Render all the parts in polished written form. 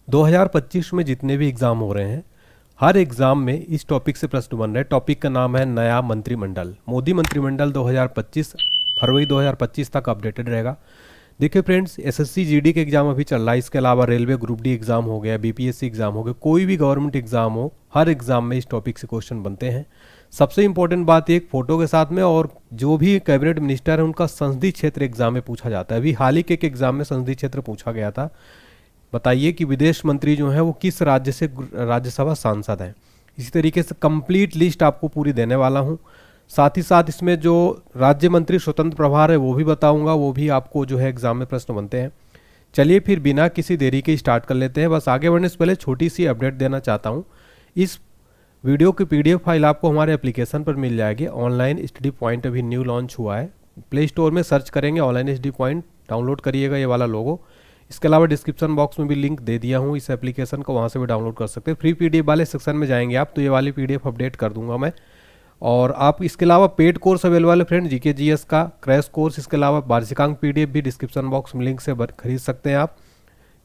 2025 में जितने भी एग्ज़ाम हो रहे हैं, हर एग्ज़ाम में इस टॉपिक से प्रश्न बन रहे हैं। टॉपिक का नाम है नया मंत्रिमंडल। मोदी मंत्रिमंडल 2025 फरवरी 2025 तक अपडेटेड रहेगा। देखिए फ्रेंड्स, एसएससी जीडी के एग्ज़ाम अभी चल रहा है, इसके अलावा रेलवे ग्रुप डी एग्ज़ाम हो गया, बीपीएससी एग्ज़ाम हो गया, कोई भी गवर्नमेंट एग्ज़ाम हो, हर एग्ज़ाम में इस टॉपिक से क्वेश्चन बनते हैं। सबसे इंपॉर्टेंट बात एक फोटो के साथ में, और जो भी कैबिनेट मिनिस्टर है उनका संसदीय क्षेत्र एग्जाम में पूछा जाता है। अभी हाल ही के एक एग्जाम में संसदीय क्षेत्र पूछा गया था। बताइए कि विदेश मंत्री जो है वो किस राज्य से राज्यसभा सांसद हैं। इसी तरीके से कंप्लीट लिस्ट आपको पूरी देने वाला हूँ। साथ ही साथ इसमें जो राज्य मंत्री स्वतंत्र प्रभार है वो भी बताऊंगा, वो भी आपको जो है एग्जाम में प्रश्न बनते हैं। चलिए फिर बिना किसी देरी के स्टार्ट कर लेते हैं। बस आगे बढ़ने से पहले छोटी सी अपडेट देना चाहता हूँ। इस वीडियो की पीडीएफ फाइल आपको हमारे एप्लीकेशन पर मिल जाएगी। ऑनलाइन स्टडी पॉइंट अभी न्यू लॉन्च हुआ है। प्ले स्टोर में सर्च करेंगे ऑनलाइन स्टडी पॉइंट, डाउनलोड करिएगा ये वाला लोगो। इसके अलावा डिस्क्रिप्शन बॉक्स में भी लिंक दे दिया हूँ इस एप्लीकेशन को, वहाँ से भी डाउनलोड कर सकते हैं। फ्री पीडीएफ वाले सेक्शन में जाएंगे आप तो ये वाली पीडीएफ अपडेट कर दूंगा मैं। और आप इसके अलावा पेड कोर्स अवेलेबल है फ्रेंड, जीके जीएस का क्रैश कोर्स, इसके अलावा वार्षिकांक पीडीएफ भी डिस्क्रिप्शन बॉक्स में लिंक से खरीद सकते हैं आप।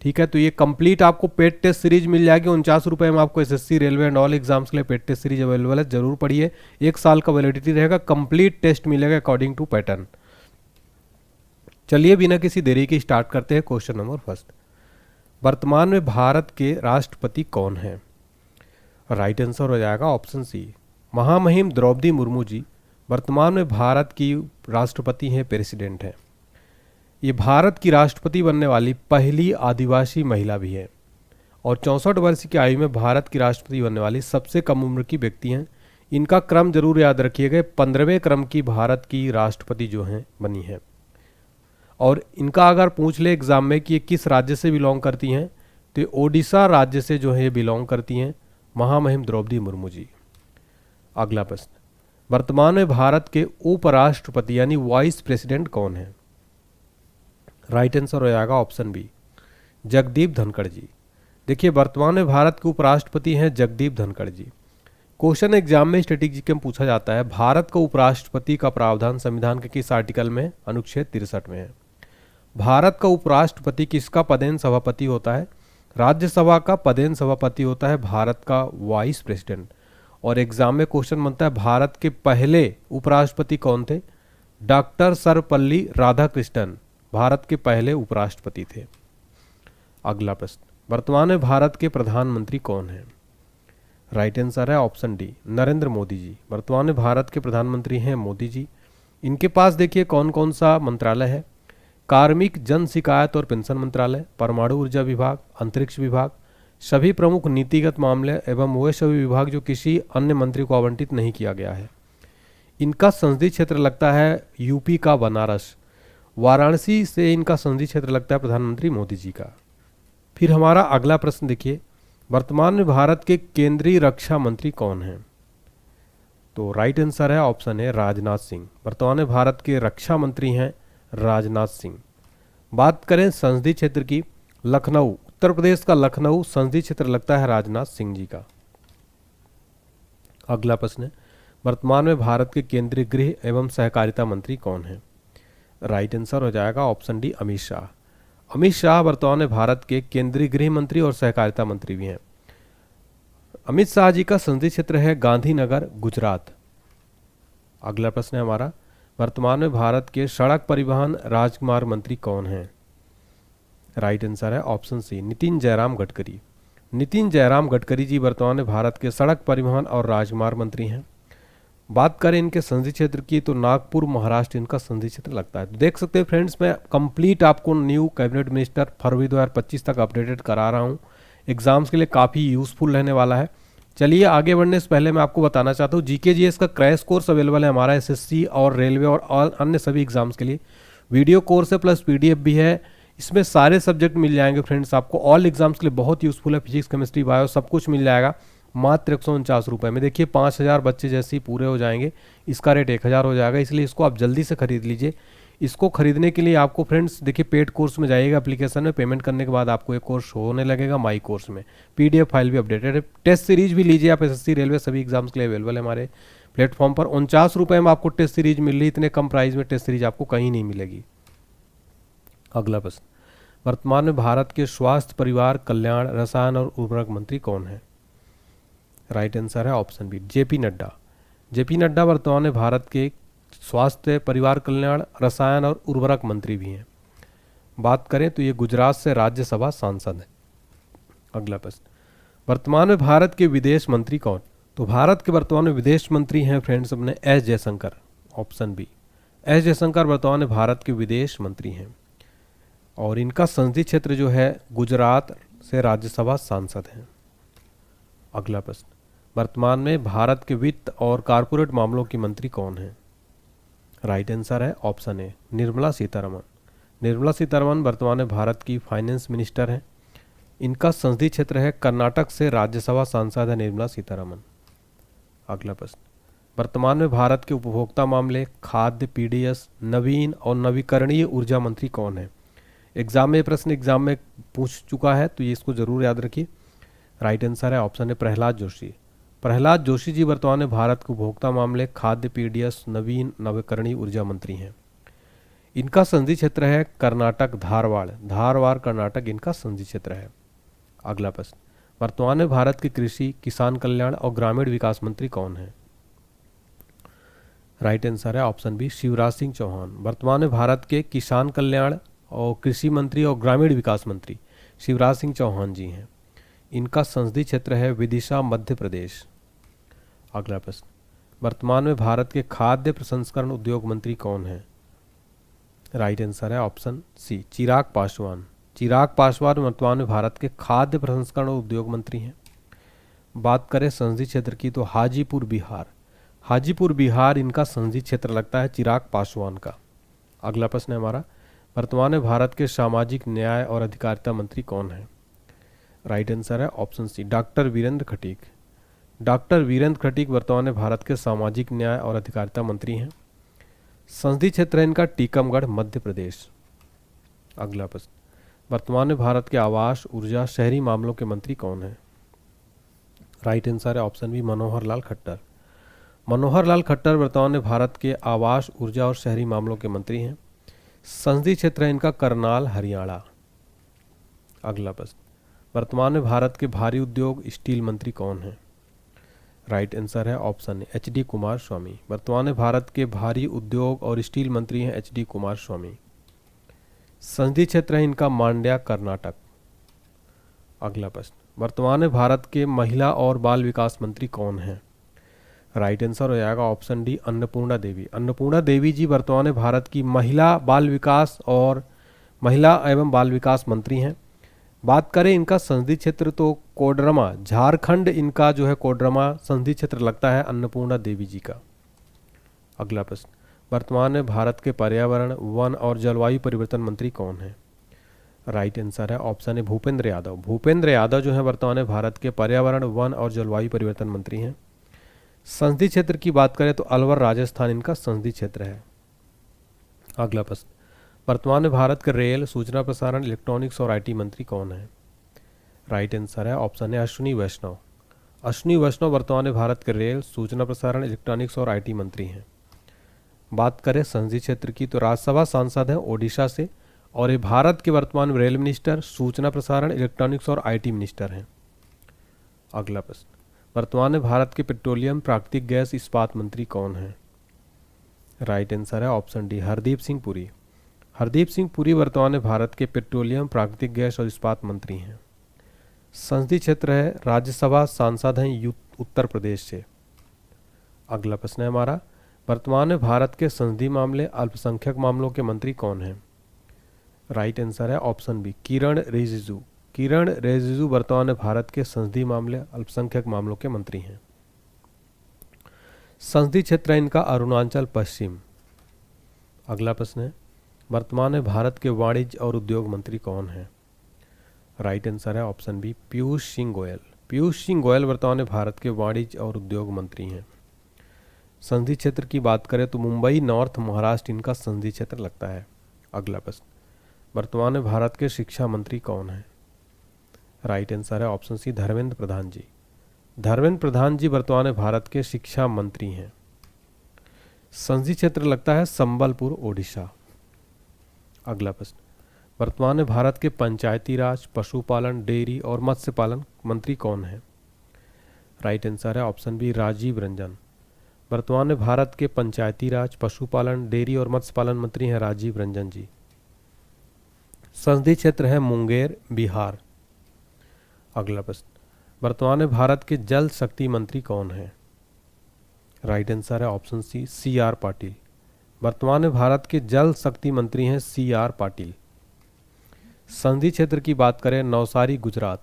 ठीक है, तो ये कंप्लीट आपको पेड टेस्ट सीरीज मिल जाएगी। 49 रुपये में आपको SSC railway and all exams के लिए पेड टेस्ट सीरीज अवेलेबल है, जरूर पढ़िए। 1 साल का वैलिडिटी रहेगा, कंप्लीट टेस्ट मिलेगा अकॉर्डिंग टू पैटर्न। चलिए बिना किसी देरी के स्टार्ट करते हैं। क्वेश्चन नंबर फर्स्ट, वर्तमान में भारत के राष्ट्रपति कौन हैं? राइट आंसर हो जाएगा ऑप्शन सी, महामहिम द्रौपदी मुर्मू जी वर्तमान में भारत की राष्ट्रपति हैं, प्रेसिडेंट हैं। ये भारत की राष्ट्रपति बनने वाली पहली आदिवासी महिला भी है और 64 वर्ष की आयु में भारत की राष्ट्रपति बनने वाली सबसे कम उम्र की व्यक्ति हैं। इनका क्रम जरूर याद रखिएगा, 15वें क्रम की भारत की राष्ट्रपति जो हैं बनी हैं। और इनका अगर पूछ ले एग्जाम में कि ये किस राज्य से बिलोंग करती हैं, तो ओडिशा राज्य से जो है ये बिलोंग करती हैं, महामहिम द्रौपदी मुर्मू जी। अगला प्रश्न, वर्तमान में भारत के उपराष्ट्रपति यानी वाइस प्रेसिडेंट कौन है? राइट आंसर हो जाएगा ऑप्शन बी, जगदीप धनखड़ जी। देखिए वर्तमान में भारत के उपराष्ट्रपति हैं जगदीप धनखड़ जी। क्वेश्चन एग्जाम में स्ट्रेटेजिक में पूछा जाता है, भारत का उपराष्ट्रपति का प्रावधान संविधान के किस आर्टिकल में? अनुच्छेद 63 में है। भारत का उपराष्ट्रपति किसका पदेन सभापति होता है? राज्यसभा का पदेन सभापति होता है भारत का वाइस प्रेसिडेंट। और एग्जाम में क्वेश्चन बनता है, भारत के पहले उपराष्ट्रपति कौन थे? डॉक्टर सर्वपल्ली राधाकृष्णन भारत के पहले उपराष्ट्रपति थे। अगला प्रश्न, वर्तमान में भारत के प्रधानमंत्री कौन हैं? राइट आंसर है ऑप्शन डी, नरेंद्र मोदी जी। वर्तमान में भारत के प्रधानमंत्री हैं मोदी जी। इनके पास देखिए कौन कौन सा मंत्रालय है? कार्मिक, जन शिकायत और पेंशन मंत्रालय, परमाणु ऊर्जा विभाग, अंतरिक्ष विभाग, सभी प्रमुख नीतिगत मामले एवं वे सभी विभाग जो किसी अन्य मंत्री को आवंटित नहीं किया गया है। इनका संसदीय क्षेत्र लगता है यूपी का बनारस, वाराणसी से इनका संसदीय क्षेत्र लगता है प्रधानमंत्री मोदी जी का। फिर हमारा अगला प्रश्न देखिए, वर्तमान में भारत के केंद्रीय रक्षा मंत्री कौन हैं? तो राइट आंसर है ऑप्शन है राजनाथ सिंह। वर्तमान में भारत के रक्षा मंत्री हैं राजनाथ सिंह। बात करें संसदीय क्षेत्र की, लखनऊ, उत्तर प्रदेश का लखनऊ संसदीय क्षेत्र लगता है राजनाथ सिंह जी का। अगला प्रश्न है, वर्तमान में भारत के केंद्रीय गृह एवं सहकारिता मंत्री कौन हैं? राइट आंसर हो जाएगा ऑप्शन डी, अमित शाह। अमित शाह वर्तमान में भारत के केंद्रीय गृह मंत्री और सहकारिता मंत्री भी हैं। अमित शाह जी का संसदीय क्षेत्र है गांधीनगर, गुजरात। अगला प्रश्न है हमारा, वर्तमान में भारत के सड़क परिवहन राजमार्ग मंत्री कौन हैं? राइट आंसर है ऑप्शन सी, नितिन जयराम गडकरी। नितिन जयराम गडकरी जी वर्तमान में भारत के सड़क परिवहन और राजमार्ग मंत्री हैं। बात करें इनके संसदीय क्षेत्र की, तो नागपुर महाराष्ट्र इनका संसदीय क्षेत्र लगता है। तो देख सकते हैं फ्रेंड्स, मैं कंप्लीट आपको न्यू कैबिनेट मिनिस्टर फरवरी 2025 तक अपडेटेड करा रहा हूँ। एग्जाम्स के लिए काफ़ी यूजफुल रहने वाला है। चलिए आगे बढ़ने से पहले मैं आपको बताना चाहता हूँ, जीके जीएस का क्रैश कोर्स अवेलेबल है हमारा एसएससी और रेलवे और अन्य सभी एग्जाम्स के लिए। वीडियो कोर्स है प्लस पीडीएफ भी है। इसमें सारे सब्जेक्ट मिल जाएंगे फ्रेंड्स आपको, ऑल एग्जाम्स के लिए बहुत यूजफुल है। फिजिक्स, केमिस्ट्री, बायो सब कुछ मिल जाएगा मात्र 149 रुपये में। देखिए 5000 बच्चे जैसे ही पूरे हो जाएंगे इसका रेट 1000 हो जाएगा, इसलिए इसको आप जल्दी से खरीद लीजिए। इसको खरीदने के लिए आपको फ्रेंड्स देखिए पेड कोर्स में जाइएगा, एप्लीकेशन में पेमेंट करने के बाद आपको एक कोर्स होने लगेगा माई कोर्स में। पीडीएफ फाइल भी अपडेटेड है। टेस्ट सीरीज भी लीजिए आप, एसएससी रेलवे सभी एग्जाम्स के लिए अवेलेबल है हमारे प्लेटफॉर्म पर। 49 रुपये में आपको टेस्ट सीरीज मिल रही है, इतने कम प्राइस में टेस्ट सीरीज आपको कहीं नहीं मिलेगी। अगला प्रश्न, वर्तमान में भारत के स्वास्थ्य, परिवार कल्याण, रसायन और उर्वरक मंत्री कौन है? राइट आंसर है ऑप्शन बी, जेपी नड्डा। जेपी नड्डा वर्तमान में भारत के स्वास्थ्य, परिवार कल्याण, रसायन और उर्वरक मंत्री भी हैं। बात करें तो ये गुजरात से राज्यसभा सांसद हैं। अगला प्रश्न, वर्तमान में भारत के विदेश मंत्री कौन? तो भारत के वर्तमान में विदेश मंत्री हैं फ्रेंड्स अपने एस जयशंकर। ऑप्शन बी, एस जयशंकर वर्तमान में भारत के विदेश मंत्री हैं और इनका संसदीय क्षेत्र जो है गुजरात से राज्यसभा सांसद हैं। अगला प्रश्न, वर्तमान में भारत के वित्त और कारपोरेट मामलों की मंत्री कौन है? राइट आंसर है ऑप्शन ए, निर्मला सीतारमण। निर्मला सीतारमण वर्तमान में भारत की फाइनेंस मिनिस्टर हैं। इनका संसदीय क्षेत्र है कर्नाटक से राज्यसभा सांसद है निर्मला सीतारमण। अगला प्रश्न, वर्तमान में भारत के उपभोक्ता मामले, खाद्य, पीडीएस, नवीन और नवीकरणीय ऊर्जा मंत्री कौन है? एग्जाम में प्रश्न एग्जाम में पूछ चुका है तो ये इसको जरूर याद रखिए। राइट आंसर है ऑप्शन है प्रहलाद जोशी। प्रहलाद जोशी जी वर्तमान में भारत के उपभोक्ता मामले, खाद्य, पीडीएस, नवीन नवीकरणीय ऊर्जा मंत्री हैं। इनका संसदीय क्षेत्र है कर्नाटक, धारवाड़ कर्नाटक इनका संसदीय क्षेत्र है। अगला प्रश्न, वर्तमान में भारत के कृषि, किसान कल्याण और ग्रामीण विकास मंत्री कौन है? राइट आंसर है ऑप्शन बी, शिवराज सिंह चौहान। वर्तमान में भारत के किसान कल्याण और कृषि मंत्री और ग्रामीण विकास मंत्री शिवराज सिंह चौहान जी हैं। इनका संसदीय क्षेत्र है विदिशा, मध्य प्रदेश। अगला प्रश्न, वर्तमान में भारत के खाद्य प्रसंस्करण उद्योग मंत्री कौन है? राइट आंसर है ऑप्शन सी, चिराग पासवान। चिराग पासवान वर्तमान में भारत के खाद्य प्रसंस्करण उद्योग मंत्री हैं। बात करें संसदीय क्षेत्र की तो हाजीपुर बिहार, हाजीपुर बिहार इनका संसदीय क्षेत्र लगता है चिराग पासवान का। अगला प्रश्न है हमारा, वर्तमान में भारत के सामाजिक न्याय और अधिकारिता मंत्री कौन है? राइट आंसर है option C, doctor Virendra Khatik. Doctor Virendra Khatik वर्तमान में भारत के सामाजिक न्याय और अधिकारिता मंत्री हैं। संसदीय क्षेत्र है इनका टीकमगढ़, मध्य प्रदेश। अगला प्रश्न, वर्तमान में भारत के आवास, ऊर्जा, शहरी मामलों के मंत्री कौन है? राइट आंसर है ऑप्शन बी, मनोहर लाल खट्टर। मनोहर लाल खट्टर वर्तमान में भारत के आवास, ऊर्जा और शहरी मामलों के मंत्री हैं। संसदीय क्षेत्र है इनका करनाल, हरियाणा। अगला प्रश्न, वर्तमान में भारत के भारी उद्योग, स्टील मंत्री कौन है? राइट आंसर है option A, H D Kumaraswamy. वर्तमान में भारत के भारी उद्योग और स्टील मंत्री हैं एच डी कुमार स्वामी। संसदीय क्षेत्र है इनका मांड्या, कर्नाटक। अगला प्रश्न, वर्तमान में भारत के महिला और बाल विकास मंत्री कौन हैं? राइट आंसर हो जाएगा ऑप्शन डी, अन्नपूर्णा देवी। अन्नपूर्णा देवी जी वर्तमान में भारत की महिला एवं बाल विकास मंत्री हैं। बात करें इनका संसदीय क्षेत्र तो कोडरमा, झारखंड इनका जो है कोडरमा संसदीय क्षेत्र लगता है अन्नपूर्णा देवी जी का। अगला प्रश्न, वर्तमान में भारत के पर्यावरण, वन और जलवायु परिवर्तन मंत्री कौन है? राइट आंसर है ऑप्शन है भूपेंद्र यादव। भूपेंद्र यादव जो है वर्तमान में भारत के पर्यावरण, वन और जलवायु परिवर्तन मंत्री हैं। संसदीय क्षेत्र की बात करें तो अलवर, राजस्थान इनका संसदीय क्षेत्र है। अगला प्रश्न, वर्तमान में भारत के रेल, सूचना प्रसारण, इलेक्ट्रॉनिक्स और आईटी मंत्री कौन है? राइट आंसर है ऑप्शन है अश्विनी वैष्णव। अश्विनी वैष्णव वर्तमान में भारत के रेल, सूचना प्रसारण, इलेक्ट्रॉनिक्स और आईटी मंत्री हैं। बात करें संसदीय क्षेत्र की तो राज्यसभा सांसद हैं ओडिशा से और ये भारत के वर्तमान में रेल मिनिस्टर, सूचना प्रसारण, इलेक्ट्रॉनिक्स और आईटी मिनिस्टर हैं। अगला प्रश्न, वर्तमान में भारत के पेट्रोलियम, प्राकृतिक गैस, इस्पात मंत्री कौन है? राइट आंसर है ऑप्शन डी, हरदीप सिंह पुरी। हरदीप सिंह पुरी वर्तमान में भारत के पेट्रोलियम, प्राकृतिक गैस और इस्पात मंत्री हैं। संसदीय क्षेत्र है राज्यसभा सांसद हैं उत्तर प्रदेश से। अगला प्रश्न है हमारा, वर्तमान में भारत के संसदीय मामले, अल्पसंख्यक मामलों के मंत्री कौन हैं? राइट आंसर है ऑप्शन बी, किरण रिजिजू। किरण रिजिजू वर्तमान में भारत के संसदीय मामले, अल्पसंख्यक मामलों के मंत्री हैं। संसदीय क्षेत्र है इनका अरुणाचल पश्चिम। अगला प्रश्न है, वर्तमान में भारत के वाणिज्य और उद्योग मंत्री कौन हैं? राइट आंसर है ऑप्शन बी, पीयूष सिंह गोयल। पीयूष सिंह गोयल वर्तमान में भारत के वाणिज्य और उद्योग मंत्री हैं। संसदीय क्षेत्र की बात करें तो मुंबई नॉर्थ, महाराष्ट्र इनका संसदीय क्षेत्र लगता है। अगला प्रश्न, वर्तमान में भारत के शिक्षा मंत्री कौन हैं? राइट आंसर है ऑप्शन सी, धर्मेंद्र प्रधान जी। धर्मेंद्र प्रधान जी वर्तमान में भारत के शिक्षा मंत्री हैं। संसदीय क्षेत्र लगता है संबलपुर, ओडिशा। अगला प्रश्न, वर्तमान में भारत के पंचायती राज, पशुपालन, डेयरी और मत्स्य पालन मंत्री कौन है? राइट आंसर है ऑप्शन बी राजीव रंजन। वर्तमान में भारत के पंचायती राज, पशुपालन, डेयरी और मत्स्य पालन मंत्री हैं राजीव रंजन जी। संसदीय क्षेत्र है मुंगेर, बिहार। अगला प्रश्न, वर्तमान में भारत के जल शक्ति मंत्री कौन है? राइट आंसर है ऑप्शन सी आर पाटिल। वर्तमान में भारत के जल शक्ति मंत्री हैं सी आर पाटिल। संसदीय क्षेत्र की बात करें नवसारी, गुजरात।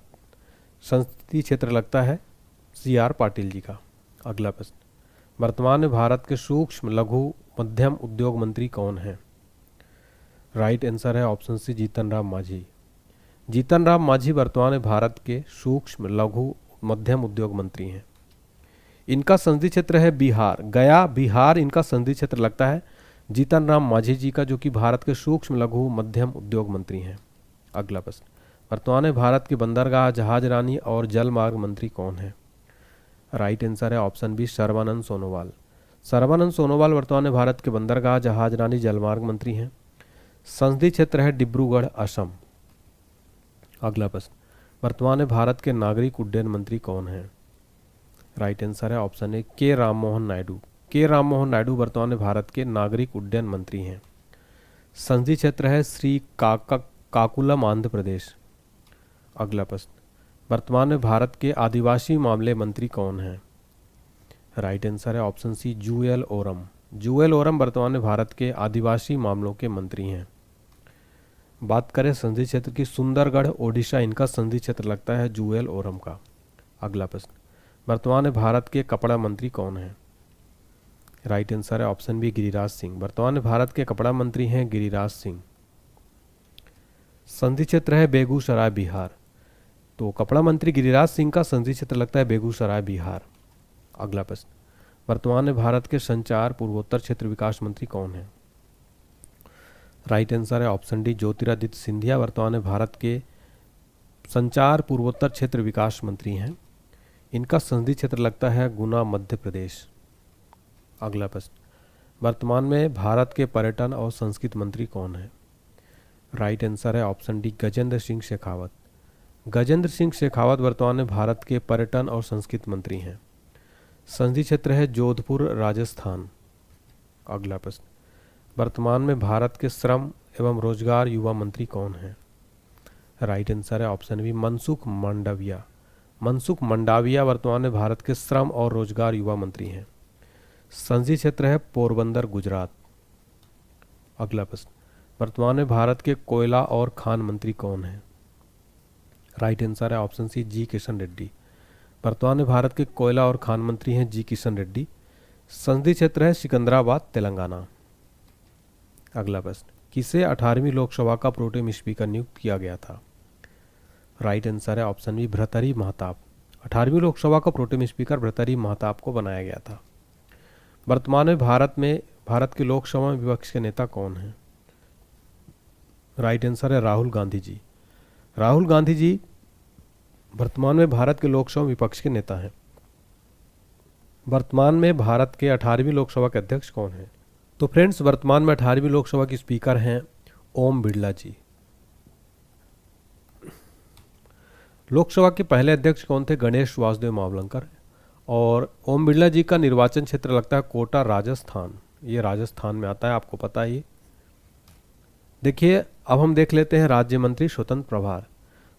संसदीय क्षेत्र लगता है सी आर पाटिल जी का। अगला प्रश्न, वर्तमान में भारत के सूक्ष्म, लघु, मध्यम उद्योग मंत्री कौन हैं? राइट आंसर है ऑप्शन सी जीतन राम मांझी। जीतन राम मांझी वर्तमान में भारत के सूक्ष्म, लघु, मध्यम उद्योग मंत्री हैं। इनका संसदीय क्षेत्र है बिहार, गया बिहार इनका संसदीय क्षेत्र लगता है जीतन राम मांझी जी का, जो कि भारत के सूक्ष्म, लघु, मध्यम उद्योग मंत्री हैं। अगला प्रश्न, वर्तमान में भारत के बंदरगाह, जहाज रानी और जल मार्ग मंत्री कौन है? राइट आंसर है ऑप्शन बी सर्बानंद सोनोवाल। सर्बानंद सोनोवाल वर्तमान में भारत के बंदरगाह, जहाज रानी, जलमार्ग मंत्री हैं। संसदीय क्षेत्र है डिब्रूगढ़, असम। अगला प्रश्न, वर्तमान में भारत के नागरिक उड्डयन मंत्री कौन हैं? राइट आंसर है ऑप्शन ए के राममोहन नायडू। के राममोहन नायडू वर्तमान में भारत के नागरिक उड्डयन मंत्री हैं। संसदीय क्षेत्र है श्री काकुलम, आंध्र प्रदेश। अगला प्रश्न, वर्तमान में भारत के आदिवासी मामले मंत्री कौन हैं? राइट आंसर है ऑप्शन सी जूएल ओरम। जूएल ओरम वर्तमान में भारत के आदिवासी मामलों के मंत्री हैं। बात करें संसदीय क्षेत्र की, सुंदरगढ़, ओडिशा इनका संसदीय क्षेत्र लगता है जूएल ओरम का। अगला प्रश्न, वर्तमान में भारत के कपड़ा मंत्री कौन हैं? राइट आंसर है ऑप्शन बी गिरिराज सिंह। वर्तमान में भारत के कपड़ा मंत्री हैं गिरिराज सिंह। संसदीय क्षेत्र है बेगूसराय, बिहार। तो कपड़ा मंत्री गिरिराज सिंह का संसदीय क्षेत्र लगता है बेगूसराय, बिहार। अगला प्रश्न, वर्तमान में भारत के संचार, पूर्वोत्तर क्षेत्र विकास मंत्री कौन हैं? राइट आंसर है ऑप्शन डी ज्योतिरादित्य सिंधिया। वर्तमान में भारत के संचार, पूर्वोत्तर क्षेत्र विकास मंत्री हैं। इनका संसदीय क्षेत्र लगता है गुना, मध्य प्रदेश। अगला प्रश्न, वर्तमान में भारत के पर्यटन और संस्कृति मंत्री कौन है? राइट आंसर है ऑप्शन डी गजेंद्र सिंह शेखावत। गजेंद्र सिंह शेखावत वर्तमान में भारत के पर्यटन और संस्कृति मंत्री हैं। संसदीय क्षेत्र है जोधपुर, राजस्थान। अगला प्रश्न, वर्तमान में भारत के श्रम एवं रोजगार युवा मंत्री कौन हैं? राइट आंसर है ऑप्शन बी मनसुख मंडाविया। मनसुख मंडाविया वर्तमान में भारत के श्रम और रोजगार युवा मंत्री हैं। संसदीय क्षेत्र है पोरबंदर, गुजरात। अगला प्रश्न, वर्तमान में भारत के कोयला और खान मंत्री कौन हैं? राइट आंसर है ऑप्शन सी जी किशन रेड्डी। वर्तमान में भारत के कोयला और खान मंत्री हैं जी किशन रेड्डी। संसदीय क्षेत्र है सिकंदराबाद, तेलंगाना। अगला प्रश्न, किसे 18वीं लोकसभा का प्रोटेम स्पीकर नियुक्त किया गया था? राइट आंसर है ऑप्शन बी भर्तृहरि महताब। 18वीं लोकसभा का प्रोटेम स्पीकर भर्तृहरि महताब को बनाया गया था। वर्तमान में भारत के लोकसभा में विपक्ष के नेता कौन हैं? राइट आंसर है राहुल गांधी जी। राहुल गांधी जी वर्तमान में भारत के लोकसभा विपक्ष के नेता हैं। वर्तमान में भारत के 18वीं लोकसभा के अध्यक्ष कौन हैं? तो फ्रेंड्स, वर्तमान में 18वीं लोकसभा के स्पीकर हैं ओम बिरला जी। लोकसभा के पहले अध्यक्ष कौन थे? गणेश वासुदेव मावलंकर। और ओम बिरला जी का निर्वाचन क्षेत्र लगता है कोटा, राजस्थान। ये राजस्थान में आता है, आपको पता है ये। देखिए, अब हम देख लेते हैं राज्य मंत्री स्वतंत्र प्रभार।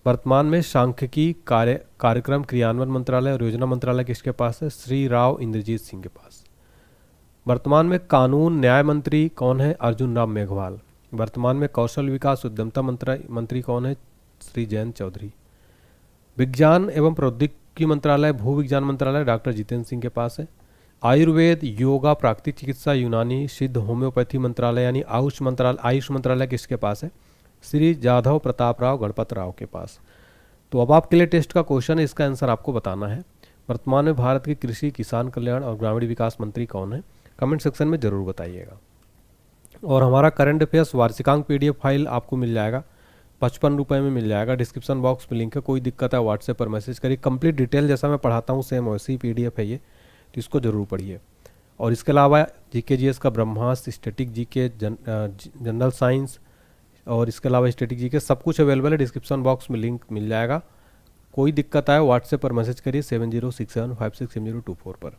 वर्तमान में सांख्यिकी, कार्यक्रम क्रियान्वयन मंत्रालय और योजना मंत्रालय किसके पास है? श्री राव इंद्रजीत सिंह के पास। वर्तमान में कानून न्याय मंत्री कौन है? अर्जुन राम मेघवाल। वर्तमान में कौशल विकास उद्यमता मंत्री कौन है? श्री जयंत चौधरी। विज्ञान एवं प्रौद्योगिकी मंत्रालय, भू विज्ञान मंत्रालय डॉक्टर जितेंद्र सिंह के पास है। आयुर्वेद, योगा, प्राकृतिक चिकित्सा, यूनानी, सिद्ध, होम्योपैथी मंत्रालय यानी आयुष मंत्रालय किसके पास है? श्री जाधव प्रताप राव गणपत राव के पास। तो अब आपके लिए टेस्ट का क्वेश्चन है, इसका आंसर आपको बताना है। वर्तमान में भारत के कृषि, किसान कल्याण और ग्रामीण विकास मंत्री कौन है? कमेंट सेक्शन में जरूर बताइएगा। और हमारा करंट अफेयर्स वार्षिकांक पीडीएफ फाइल आपको मिल जाएगा, 55 रुपये में मिल जाएगा। डिस्क्रिप्शन बॉक्स में लिंक है, कोई दिक्कत है व्हाट्सएप पर मैसेज करिए। कंप्लीट डिटेल जैसा मैं पढ़ाता हूँ सेम वैसी ही पीडीएफ है ये, तो इसको जरूर पढ़िए। और इसके अलावा जीके जीएस का ब्रह्मास्त्र, स्टैटिक जीके, जनरल साइंस, और इसके अलावा स्टैटिक जीके सब कुछ अवेलेबल है, डिस्क्रिप्शन बॉक्स में लिंक मिल जाएगा। कोई दिक्कत आए व्हाट्सएप पर मैसेज करिए 7067567024 पर।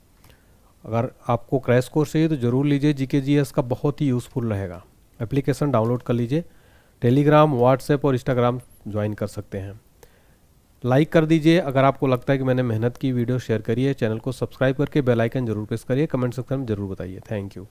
अगर आपको क्रैश कोर्स चाहिए तो ज़रूर लीजिए, जीके जीएस का बहुत ही यूज़फुल रहेगा। एप्लीकेशन डाउनलोड कर लीजिए, टेलीग्राम, व्हाट्सएप और इंस्टाग्राम ज्वाइन कर सकते हैं। लाइक कर दीजिए अगर आपको लगता है कि मैंने मेहनत की वीडियो शेयर करी है। चैनल को सब्सक्राइब करके बेल आइकन जरूर प्रेस करिए। कमेंट सेक्शन में जरूर बताइए। Thank you.